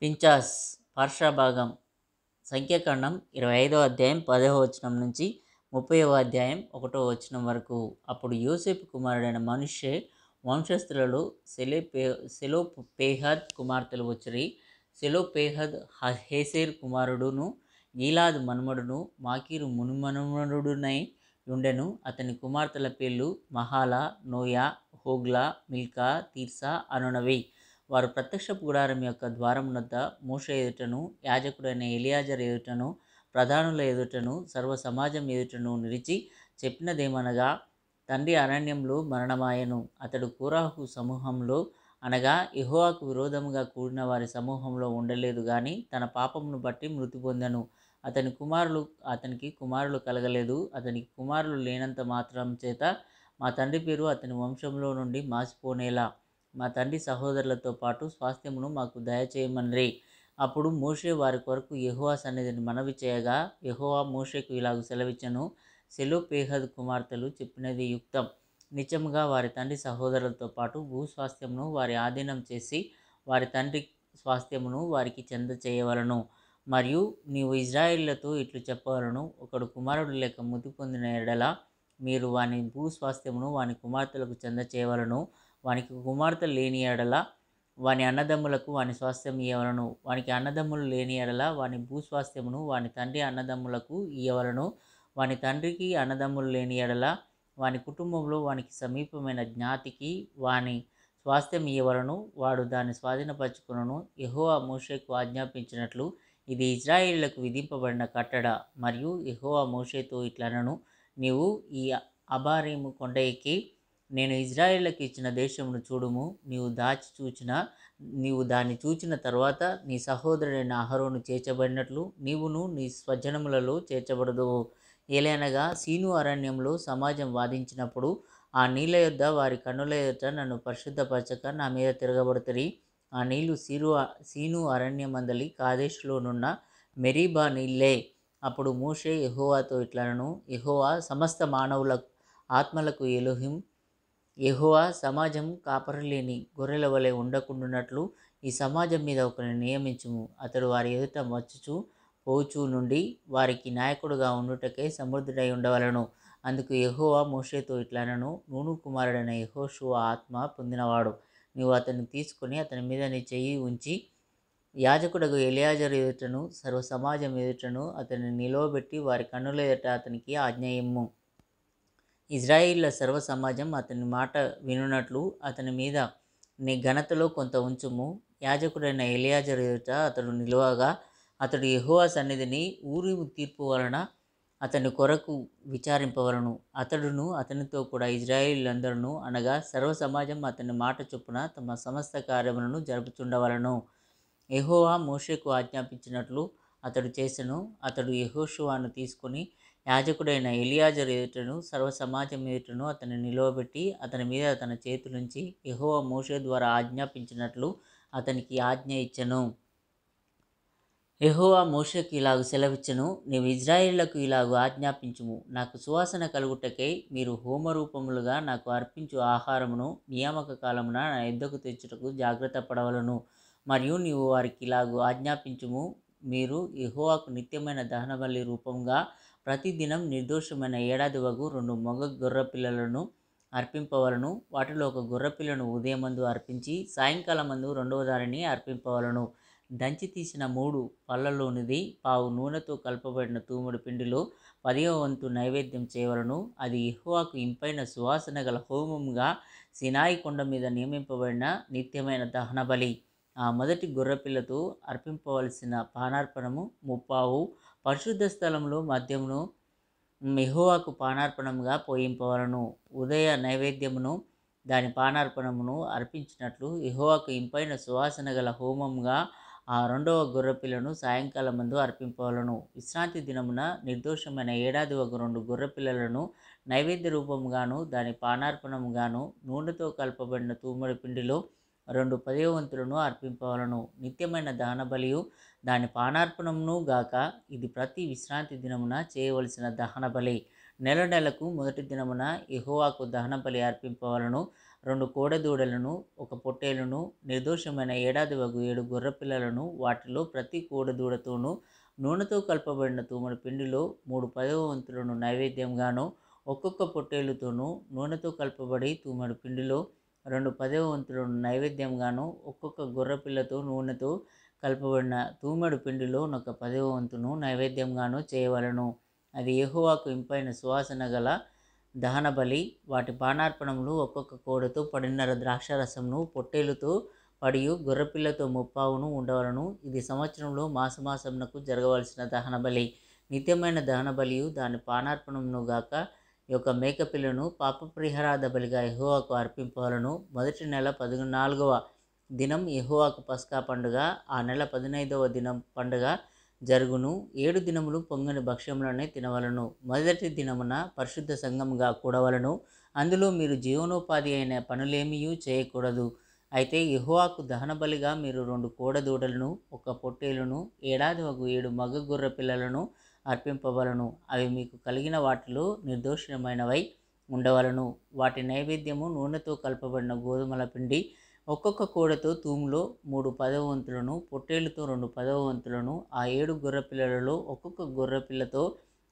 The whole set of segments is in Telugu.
పించాస్ పార్షా భాగం సంఖ్యాకాండం 25వ అధ్యాయం 10వ వచనం నుంచి 30వ అధ్యాయం 1వ వచనం వరకు. అప్పుడు యోసేపు కుమారుడైన మనష్షే వంశస్థులలో సెలోపేహాద్ కుమార్తెలు వచ్చిరి. సెలోపేహాద్ హేసెర్ కుమారుడును గీలాదు మనుమడును మాకీరు మునుమనుమడునై ఉండెను. అతని కుమార్తెల పేర్లు మహాలా, నోయా, హోగ్లా, మిల్కా, తీర్సా అనునవి. వారు ప్రత్యక్షపు గుడారం యొక్క ద్వారమునొద్ద మోషే ఎదుటను, యాజకుడైన ఎలియాజరు ఎదుటను, ప్రధానుల ఎదుటను, సర్వ సమాజం ఎదుటను నిలిచి చెప్పినదేమనగా, తండ్రి అరణ్యంలో మరణమాయెను. అతడు కోరాహు సమూహంలో అనగా యెహోవాకు విరోధముగా కూడిన వారి సమూహంలో ఉండలేదు గాని తన పాపమును బట్టి మృతి పొందెను. అతనికి కుమారులు కలగలేదు. అతనికి కుమారులు లేనంత మాత్రం చేత మా తండ్రి పేరు అతని వంశంలో నుండి మాసిపోనేలా మా తండ్రి సహోదరులతో పాటు స్వాస్థ్యమును మాకు దయచేయమనిరి. అప్పుడు మోషే వారి కొరకు యెహోవా సన్నిధిని మనవి చేయగా, యెహోవా మోషేకు ఇలాగు సెలవిచ్చెను, సెలోపేహాద్ కుమార్తెలు చెప్పినది యుక్తం. నిజముగా వారి తండ్రి సహోదరులతో పాటు భూస్వాస్థ్యమును వారి ఆధీనం చేసి వారి తండ్రి స్వాస్థ్యమును వారికి చెంద చేయవలను. మరియు నీవు ఇజ్రాయేలీయులతో ఇట్లు చెప్పవలను, ఒకడు కుమారుడు లేక మృతి పొందిన ఎడల మీరు వాని భూస్వాస్థ్యమును వాని కుమార్తెలకు చెంద చేయవలను. వానికి కుమార్తె లేని ఎడల వాని అన్నదమ్ములకు వాని స్వాస్థ్యం ఇయ్యవలను. వానికి అన్నదమ్ములు లేని ఎడల వాని భూస్వాస్థ్యమును వాని తండ్రి అన్నదమ్ములకు ఇయ్యవలను. వాని తండ్రికి అన్నదమ్ములు లేని ఎడల వాని కుటుంబంలో వానికి సమీపమైన జ్ఞాతికి వాని స్వాస్థ్యం ఇయ్యవలను. వాడు దాన్ని స్వాధీనపరచుకొనును. యెహోవా మోషేకు ఆజ్ఞాపించినట్లు ఇది ఇజ్రాయేలీయులకు విధింపబడిన కట్టడ. మరియు యెహోవా మోషేతో ఇట్లనెను, నీవు ఈ అబారీము కొండ ఎక్కి నేను ఇజ్రాయేలీయులకు ఇచ్చిన దేశమును చూడుము. నీవు దాన్ని చూచిన తరువాత నీ సహోదరుడైన అహరోను చేర్చబడినట్లు నీవును నీ స్వజనములలో చేర్చబడదువు. ఏలయనగా సీను అరణ్యంలో సమాజం వాదించినప్పుడు ఆ నీళ్ల యొద్ద వారి కన్నుల ఎదుట నన్ను పరిశుద్ధపరచక నా మీద తిరగబడుతిరి. ఆ నీళ్లు సీను అరణ్యమందలి కాదేషులోనున్న మెరీబా నీళ్ళే. అప్పుడు మోషే యెహోవాతో ఇట్లనెను, యెహోవా సమస్త మానవుల ఆత్మలకు ఎలోహిం. యెహోవా సమాజం కాపరిలేని గొర్రెల వలె ఉండకుండునట్లు ఈ సమాజం మీద ఒకరిని నియమించుము. అతడు వారి ఎదుట వచ్చుచు పోవుచూ నుండి వారికి నాయకుడుగా ఉండుటకై సమర్థుడై ఉండవలను. అందుకు యెహోవా మోషేతో ఇట్లనెను, నూను కుమారుడైన యెహోషువ ఆత్మ పొందినవాడు. నీవు అతన్ని తీసుకొని అతని మీద నీ చెయ్యి ఉంచి యాజకుడగు ఎలియాజరు ఎదుటను సర్వ సమాజం ఎదుటను అతన్ని నిలువబెట్టి వారి కన్నుల ఎదుట అతనికి ఆజ్ఞయిమ్ము. ఇజ్రాయేలీయుల సర్వ సమాజం అతని మాట వినునట్లు అతని మీద నీ ఘనతలో కొంత ఉంచుము. యాజకుడైన ఎలియాజరు ఎదుట అతడు నిలువగా అతడు యెహోవా సన్నిధిని ఊరీము తీర్పు వలన అతని కొరకు విచారింపవలను. అతడును అతనితో కూడా ఇజ్రాయేలీయులందరూ అనగా సర్వ సమాజం అతని మాట చొప్పున తమ సమస్త కార్యములను జరుపుచుండవలను. యెహోవా మోషేకు ఆజ్ఞాపించినట్లు అతడు చేసెను. అతడు యెహోషువను తీసుకొని యాజకుడైన ఎలియాజరు ఎదుటను సర్వ సమాజం ఎదుటను అతన్ని నిలువబెట్టి అతని మీద తన చేతులుంచి యెహోవా మోషే ద్వారా ఆజ్ఞాపించినట్లు అతనికి ఆజ్ఞ ఇచ్చెను. యెహోవా మోషేకు ఇలాగు సెలవిచ్చెను, నీవు ఇజ్రాయేలీయులకు ఇలాగు ఆజ్ఞాపించుము, నాకు సువాసన కలుగుటకై మీరు హోమరూపములుగా నాకు అర్పించు ఆహారమును నియామక కాలమున నా యొద్దకు తెచ్చుటకు జాగ్రత్త పడవలను. మరియు నీవు వారికి ఇలాగు ఆజ్ఞాపించుము, మీరు యెహోవాకు నిత్యమైన దహనబలి రూపంగా ప్రతిదినం నిర్దోషమైన ఏడాది వగు 2 మగ గొర్రెపిల్లలను అర్పింపవలను. వాటిలో ఒక గొర్రెపిల్లను ఉదయమందు అర్పించి సాయంకాలమందు రెండవ దానిని అర్పింపవలను. దంచి తీసిన 3 పళ్లలోనిది పావు నూనెతో కలపబడిన తూమెడు పిండిలో 10వ వంతు నైవేద్యం చేయవలను. అది యెహోవాకు ఇంపైన సువాసన గల హోమముగా సీనాయి కొండ మీద నియమింపబడిన నిత్యమైన దహనబలి. ఆ మొదటి గొర్రెపిల్లతో అర్పింపవలసిన పానార్పణము 3 పరిశుద్ధ స్థలములో మద్యమును యెహోవాకు పానార్పణముగా పోయింపవలను. ఉదయ నైవేద్యమును దాని పానార్పణమును అర్పించినట్లు యెహోవాకు ఇంపైన సువాసన గల హోమముగా ఆ రెండవ గొర్రెపిల్లను సాయంకాలమందు అర్పింపవలను. విశ్రాంతి దినమున నిర్దోషమైన ఏడాది వగు 2 గొర్రెపిల్లలను నైవేద్య రూపముగాను దాని పానార్పణముగాను నూనెతో కలపబడిన తూమెడు పిండిలో 2 10వ వంతులను అర్పింపవలను. నిత్యమైన దహనబలియు దాని పానార్పణమును గాక ఇది ప్రతి విశ్రాంతి దినమున చేయవలసిన దహనబలి. నెలకు మొదటి దినమున యెహోవాకు దహనబలి అర్పింపవలను. 2 కోడెదూడలను, 1 పొట్టేలును, నిర్దోషమైన ఏడాది వగు 7 గొర్రెపిల్లలను, వాటిలో ప్రతి కోడెదూడతోనూ నూనెతో కలపబడిన తూమెడు పిండిలో 3 పదవ వంతులను నైవేద్యంగాను, ఒక్కొక్క పొట్టేలుతోనూ నూనెతో కలపబడి తూమెడు పిండిలో 2 పదవ వంతులను నైవేద్యంగాను, ఒక్కొక్క గొర్రెపిల్లతో నూనెతో కలపబడిన తూమెడు పిండిలో 1 పదవ వంతును నైవేద్యంగాను చేయవలెను. అది యెహోవాకు ఇంపైన సువాసన గల దహనబలి. వాటి పానార్పణములు ఒక్కొక్క కోడెతో 10.5 ద్రాక్షారసమును, పొట్టేలుతో పడియు గొర్రెపిల్లతో 30 ఉండవలను. ఇది సంవత్సరంలో మాసమునకు జరగవలసిన దహనబలి. నిత్యమైన దహనబలియు దాని పానార్పణమును గాక ఈ యొక్క మేకపిల్లను పాపపరిహారార్థ బలిగా యెహోవాకు అర్పింపవలను. మొదటి నెల 14వ దినం యెహోవాకు పస్కా పండుగ. ఆ నెల 15వ దినం పండుగ జరుగును. 7 దినములు పొంగని భక్ష్యములనే తినవలను. మొదటి దినమున పరిశుద్ధ సంఘముగా కూడవలను. అందులో మీరు జీవనోపాధి అయిన పనులేమియూ చేయకూడదు. అయితే యెహోవాకు దహనబలిగా మీరు 2 కోడెదూడలను, 1 పొట్టేలును, ఏడాది వగు 7 మగ గొర్రె పిల్లలను అర్పింపవలను. అవి మీకు కలిగిన వాటిలో నిర్దోషమైనవై ఉండవలను. వాటి నైవేద్యము నూనెతో కలపబడిన గోధుమల పిండి. ఒక్కొక్క కోడెతో తూములో 3 పదవ వంతులను, పొట్టేలుతో 2 పదవ వంతులను, ఆ 7 గొర్రెపిల్లలలో ఒక్కొక్క గొర్రెపిల్లతో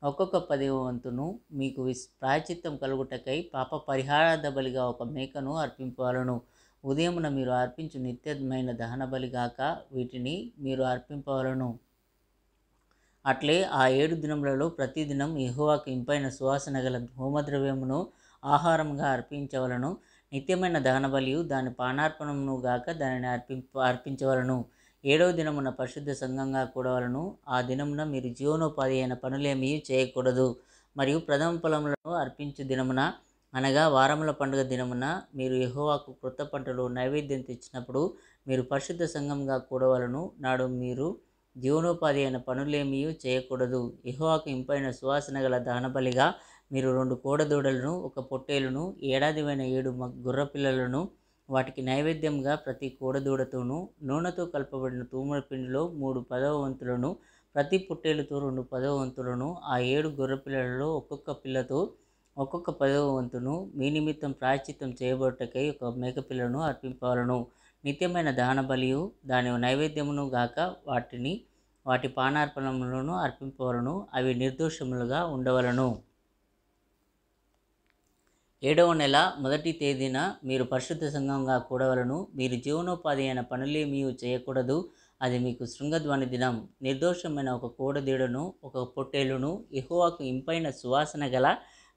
ఒక్కొక్క 10వ వంతును మీకు ప్రాయశ్చిత్తం కలుగుటకై పాప పరిహారార్థ బలిగా 1 మేకను అర్పింపవలను. ఉదయమున మీరు అర్పించు నిత్యమైన దహనబలి గాక వీటిని మీరు అర్పింపవలను. అట్లే ఆ 7 దినములలో ప్రతిదినం యెహోవాకు ఇంపైన సువాసన గల హోమద్రవ్యమును ఆహారముగా అర్పించవలను. నిత్యమైన దహనబలియు దాని పానార్పణమును గాక దానిని అర్పించవలను. 7వ దినమున పరిశుద్ధ సంఘంగా కూడవలను. ఆ దినమున మీరు జీవనోపాధి అయిన పనులేమీ చేయకూడదు. మరియు ప్రథమ ఫలములను అర్పించు దినమున, అనగా వారముల పండుగ దినమున మీరు యెహోవాకు క్రొత్త పంటలు నైవేద్యం తెచ్చినప్పుడు మీరు పరిశుద్ధ సంఘంగా కూడవలను. నాడు మీరు జీవనోపాధి అయిన పనులేమీ చేయకూడదు. యెహోవాకు ఇంపైన సువాసన గల దహనబలిగా మీరు 2 కోడెదూడలను, 1 పొట్టేలును, ఏడాదివైన 7 గొర్రెపిల్లలను, వాటికి నైవేద్యంగా ప్రతి కోడెదూడతోనూ నూనెతో కలపబడిన తూమెడు పిండిలో 3 పదవ వంతులను, ప్రతి పొట్టేలుతో 2 పదవ వంతులను, ఆ 7 గొర్రెపిల్లలలో ఒక్కొక్క పిల్లతో ఒక్కొక్క 10వ వంతును మీ నిమిత్తం ప్రాయశ్చిత్తం చేయబడుటకై 1 మేకపిల్లను అర్పింపవలను. నిత్యమైన దహనబలియు దాని నైవేద్యమును గాక వాటి పానార్పణములను అర్పింపవలను. అవి నిర్దోషములుగా ఉండవలను. 7వ నెల మొదటి తేదీన మీరు పరిశుద్ధ సంఘంగా కూడవలను. మీరు జీవనోపాధి అయిన పనులేమీ చేయకూడదు. అది మీకు శృంగధ్వని దినం. నిర్దోషమైన 1 కోడెదూడను, 1 పొట్టేలును యెహోవాకు ఇంపైన సువాసన గల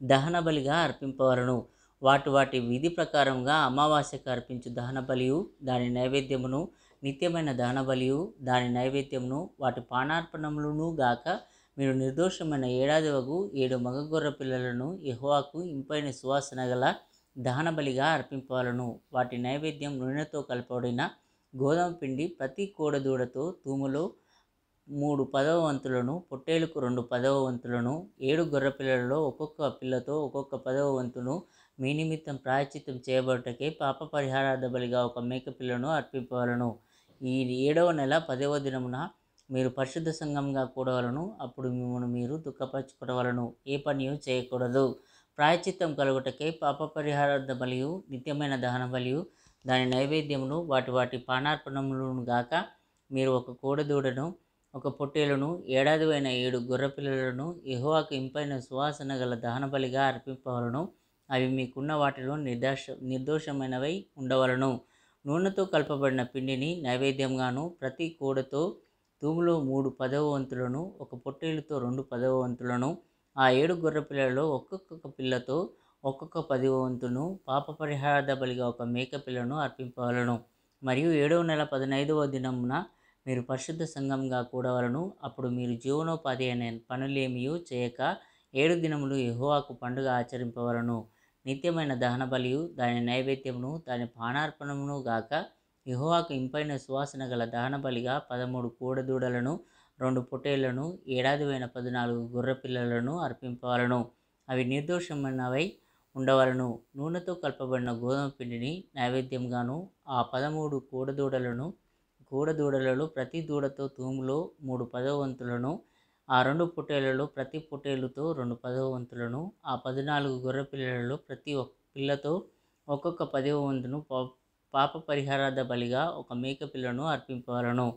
దహనబలిగా అర్పింపవలను. వాటి విధి ప్రకారముగా అమావాస్యకు అర్పించు దహనబలియు దాని నైవేద్యమును, నిత్యమైన దహనబలియు దాని నైవేద్యమును, వాటి పానార్పణములను గాక మీరు నిర్దోషమైన ఏడాది వగు 7 మగ గొర్రె పిల్లలను యెహోవాకు ఇంపైన సువాసన గల దహనబలిగా అర్పింపవలను. వాటి నైవేద్యం నూనెతో కలపబడిన గోధుమ పిండి. ప్రతి కోడెదూడతో తూములో 3 పదవ వంతులను, పొట్టేలుకు 2 పదవ వంతులను, 7 గొర్రెపిల్లలలో ఒక్కొక్క పిల్లతో ఒక్కొక్క 10వ వంతును మీ నిమిత్తం ప్రాయశ్చిత్తం చేయబడుటకై పాప పరిహారార్థ బలిగా 1 మేకపిల్లను అర్పింపవలను. ఈ 7వ నెల 10వ దినమున మీరు పరిశుద్ధ సంఘంగా కూడవలను. అప్పుడు మిమ్మల్ని మీరు దుఃఖపరచుకొనవలను. ఏ పనియు చేయకూడదు. ప్రాయశ్చిత్తం కలుగుటకై పాప పరిహారార్థ బలియు, నిత్యమైన దహన బలియు, దాని నైవేద్యమును, వాటి పానార్పణములను గాక మీరు 1 కోడెదూడను, 1 పొట్టేలును, ఏడాదివైన 7 గొర్రెపిల్లలను యెహోవాకు ఇంపైన సువాసన గల దహనబలిగా అర్పింపవలను. అవి మీకున్న వాటిలో నిర్దోషమైనవై ఉండవలను. నూనెతో కలపబడిన పిండిని నైవేద్యంగాను, ప్రతి కోడెతో తూములో 3 పదవ వంతులను, 1 పొట్టేలుతో 2 పదవ వంతులను, ఆ 7 గొర్రెపిల్లలో ఒక్కొక్క పిల్లతో ఒక్కొక్క 10వ వంతును పాప పరిహారార్థ బలిగా 1 మేకపిల్లను అర్పింపవలను. మరియు 7వ నెల 15వ దినమున మీరు పరిశుద్ధ సంఘంగా కూడవలను. అప్పుడు మీరు జీవనోపాధి అయిన పనులేమీ చేయక 7 దినములు యెహోవాకు పండుగ ఆచరింపవలను. నిత్యమైన దహనబలియు దాని నైవేద్యమును, దాని పానార్పణమును గాక యెహోవాకు ఇంపైన సువాసన గల దహనబలిగా 13 కోడెదూడలను, 2 పొట్టేళ్లను, ఏడాదివైన 14 గొర్రెపిల్లలను అర్పింపవలను. అవి నిర్దోషమైనవై ఉండవలను. నూనెతో కలపబడిన గోధుమ పిండిని నైవేద్యంగాను, ఆ 13 కోడెదూడలలో ప్రతి దూడతో తూములో 3 పదవ వంతులను, ఆ 2 పొట్టేళ్లలో ప్రతి పొట్టేలుతో 2 పదవ వంతులను, ఆ 14 గొర్రెపిల్లలలో ప్రతి పిల్లతో ఒక్కొక్క 10వ వంతును పాప పరిహారార్థ బలిగా ఒక మేక పిల్లను అర్పింపవలను.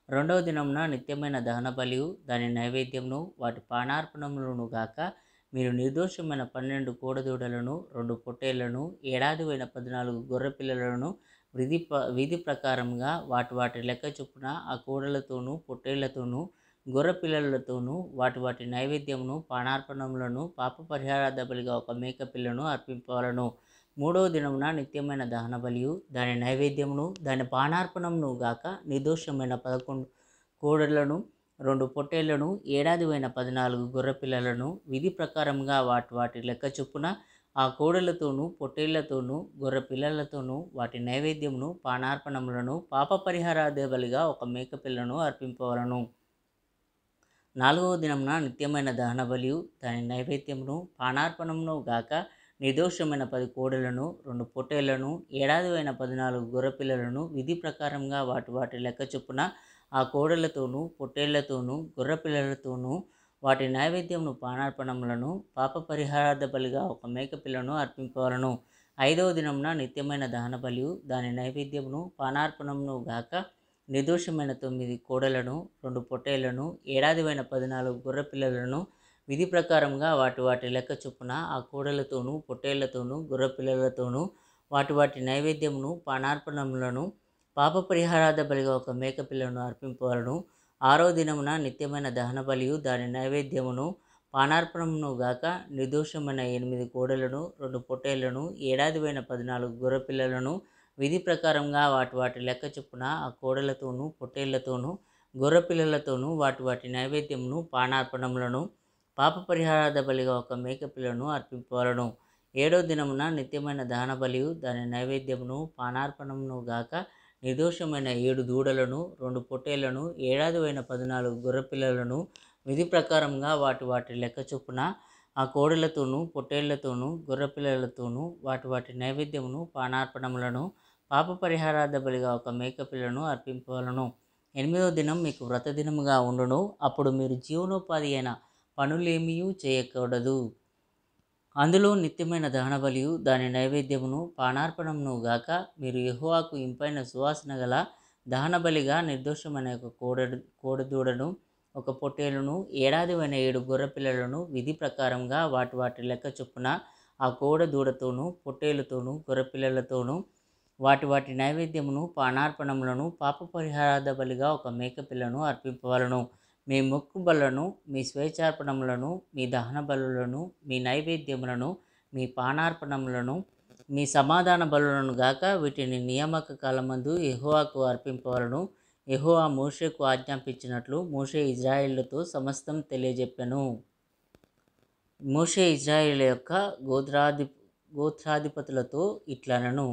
రెండవ దినమున నిత్యమైన దహన బలియు దాని నైవేద్యమును వాటి పానార్పణములను గాక మీరు నిర్దోషమైన 12 కోడదూడలను 2 పొట్టేళ్లను ఏడాదివైన 14 గొర్రె పిల్లలను విధి ప్రకారంగా వాటి లెక్క చొప్పున ఆ కోడలతోనూ పొట్టేళ్లతోనూ గొర్రె పిల్లలతోనూ వాటి నైవేద్యమును పానార్పణములను పాప పరిహారార్థ బలిగా ఒక మేక పిల్లను అర్పింపవలను. మూడవ దినమున నిత్యమైన దహన బలియు దాని నైవేద్యమును దాని పానార్పణమును గాక నిర్దోషమైన 11 కోడళ్లను 2 పొట్టేళ్లను ఏడాదివైన 14 గొర్రె పిల్లలను విధి ప్రకారంగా వాటి లెక్క చొప్పున ఆ కోడెలతోనూ పొట్టేళ్లతోనూ గొర్రె పిల్లలతోనూ వాటి నైవేద్యమును పానార్పణములను పాప పరిహారార్థ బలిగా ఒక మేక పిల్లను అర్పింపవలను. నాలుగవ దినమున నిత్యమైన దహన బలియు దాని నైవేద్యమును పానార్పణమును గాక నిర్దోషమైన 10 కోడెలను 2 పొట్టేళ్లను ఏడాదివైన 14 గొర్రె పిల్లలను విధి ప్రకారంగా వాటి లెక్క చొప్పున ఆ కోడెలతోనూ పొట్టేళ్లతోనూ గొర్రె పిల్లలతోనూ వాటి నైవేద్యమును పానార్పణములను పాప పరిహారార్థ బలిగా ఒక మేక పిల్లను అర్పింపవలను. ఐదవ దినమున నిత్యమైన దహన బలియు దాని నైవేద్యమును పానార్పణమును గాక నిర్దోషమైన 9 కోడెలను 2 పొట్టేళ్లను ఏడాదివైన 14 గొర్రె పిల్లలను విధి ప్రకారంగా వాటి లెక్క చొప్పున ఆ కోడెలతోనూ పొట్టేళ్లతోనూ గొర్రె పిల్లలతోనూ వాటి నైవేద్యమును పానార్పణములను పాప పరిహారార్థ బలిగా ఒక మేక పిల్లను అర్పింపవలను. ఆరో దినమున నిత్యమైన దహన బలియు దాని నైవేద్యమును పానార్పణమును గాక నిర్దోషమైన 8 కోడెలను 2 పొట్టేళ్లను ఏడాదివైన 14 గొర్రె పిల్లలను విధి ప్రకారంగా వాటి లెక్క చొప్పున ఆ కోడెలతోనూ పొట్టేళ్లతోనూ గొర్రె పిల్లలతోనూ వాటి నైవేద్యమును పానార్పణములను పాప పరిహారార్థ బలిగా ఒక మేక పిల్లను అర్పింపవలను. ఏడో దినమున నిత్యమైన దహన బలియు దాని నైవేద్యమును పానార్పణమును గాక నిర్దోషమైన 7 దూడలను 2 పొట్టేళ్లను ఏడాదివైన 14 గొర్రె పిల్లలను విధి ప్రకారంగా వాటి లెక్క చొప్పున ఆ కోడెలతోనూ పొట్టేళ్లతోనూ గొర్రె పిల్లలతోనూ వాటి నైవేద్యమును పానార్పణములను పాప పరిహారార్థ బలిగా ఒక మేక పిల్లను అర్పింపవలను. 8వ దినం మీకు వ్రత దినముగా ఉండును. అప్పుడు మీరు జీవనోపాధి అయిన పనులేమీయూ చేయకూడదు. అందులో నిత్యమైన దహన బలియు దాని నైవేద్యమును పానార్పణమును గాక మీరు యెహోవాకు ఇంపైన సువాసన గల దహన బలిగా నిర్దోషమైన ఒక కోడెదూడను 1 పొట్టేలును ఏడాదివైన 7 గొర్రె పిల్లలను విధి ప్రకారంగా వాటి లెక్క చొప్పున ఆ కోడెదూడతోనూ పొట్టేలుతోనూ గొర్రె పిల్లలతోనూ వాటి నైవేద్యమును పానార్పణములను పాప పరిహారార్థ బలిగా ఒక మేక పిల్లను అర్పింపవలను. మీ మొక్కు బలులను మీ స్వేచ్ఛార్పణములను మీ దహన బలులను మీ నైవేద్యములను మీ పానార్పణములను మీ సమాధాన బలులను గాక వీటిని నియామక కాలమందు యెహోవాకు అర్పింపవలను. యెహోవా మోషేకు ఆజ్ఞాపించినట్లు మోషే ఇజ్రాయేలుతో సమస్తం తెలియజెప్పెను. మోషే ఇజ్రాయేలు యొక్క గోత్రాధిపతులతో ఇట్లనెను,